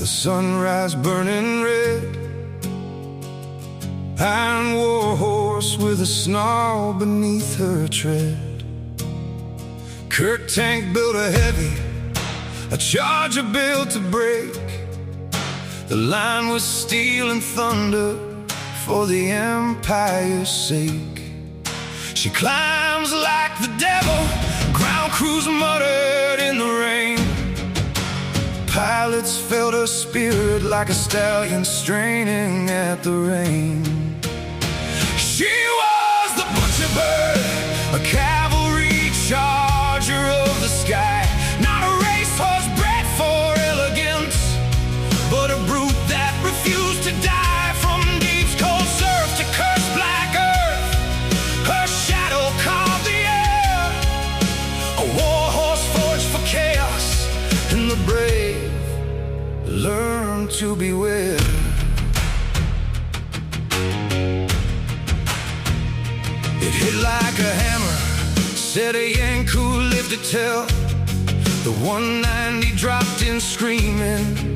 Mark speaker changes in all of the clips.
Speaker 1: the sunrise burning red. Iron warhorse with a snarl beneath her tread. Kirk tank built a heavy, a charger built to break. The line was steel and thunder for the empire's sake. She climbs like the devil, ground crews muttered in the rain. Pilots felt her spirit like a stallion straining at the rein. She was the butcher bird, a cavalry charger of the sky. Not a racehorse bred for elegance, but a brute that refused to die. From deep's cold surf to cursed black earth, her shadow carved the air. A warhorse forged for chaos, and the brave learn to beware. It hit like a hammer, said a Yank who lived to tell. The 190 dropped in screaming,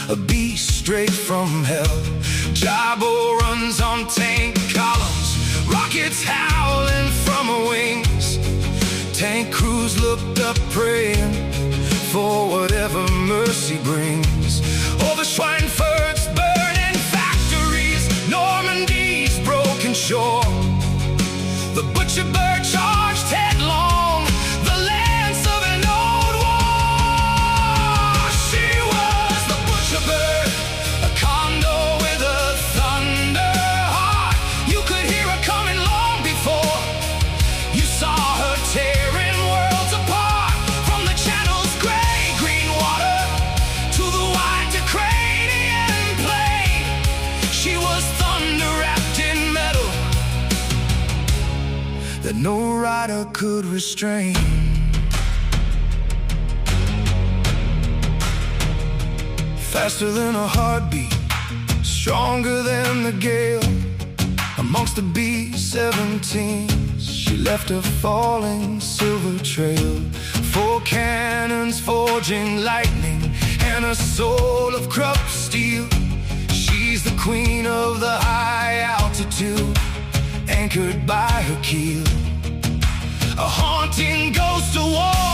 Speaker 1: a beast straight from hell. Jabo runs on tank columns, rockets howling from her wings. Tank crews looked up praying for whatever mercy brings. Over Schweinfurt's burning factories, Normandy's broken shore, the butcher bird charged headlong, the lance of an old war. She was the butcher bird, a condor with a thunder heart. You could hear her coming long before you saw her tearing worlds apart. From the channel's gray-green water to the wide Ukrainian plain, she was thunder wrapped in metal that no rider could restrain. Faster than a heartbeat, stronger than the gale. Amongst the B-17s, she left a falling silver trail. 4 cannons forging lightning and a soul of crushed steel. She's the queen of the high altitude, anchored by her keel. A haunting ghost of war,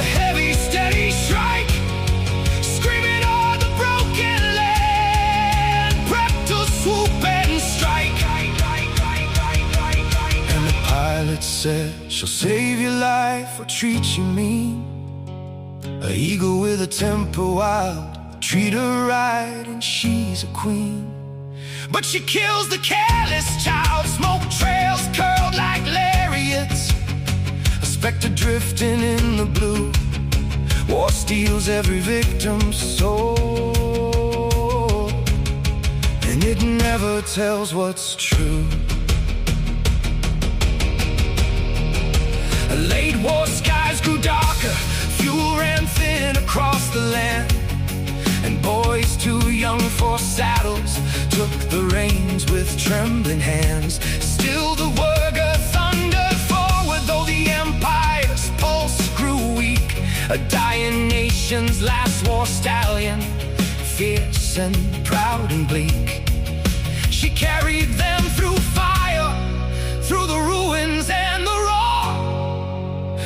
Speaker 1: a heavy steady strike, screaming o'er the broken land, prepped to swoop and strike. And the pilot said, she'll save your life or treat you mean. A eagle with a temper wild, treat her right and she's a queen. But she kills the careless child, smoke trails curled like lariats, a specter drifting in the blue. War steals every victim's soul, and it never tells what's true. Late war skies grew darker, fuel ran thin across the land, and boys too young for saddles took the reins with trembling hands. Still the Wurga thundered forward, though the empire's pulse grew weak. A dying nation's last war stallion, fierce and proud and bleak. She carried them through fire, through the ruins and the raw.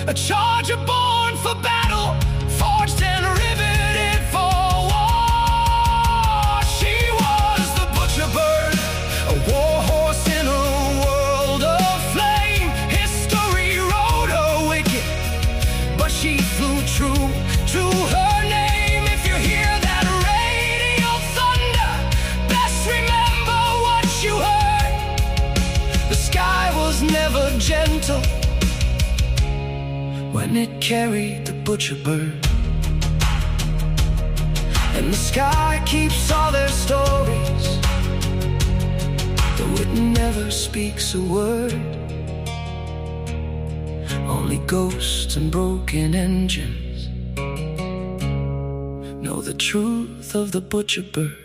Speaker 1: A charger born for battle, forged and riveted for war. She was the butcher bird, a warhorse in a world of flame. History wrote her wicked, but she flew true to her name. If you hear that radio thunder, best remember what you heard. The sky was never gentle when it carried the butcher bird. And the sky keeps all their stories, though it never speaks a word. Only ghosts and broken engines know the truth of the butcher bird.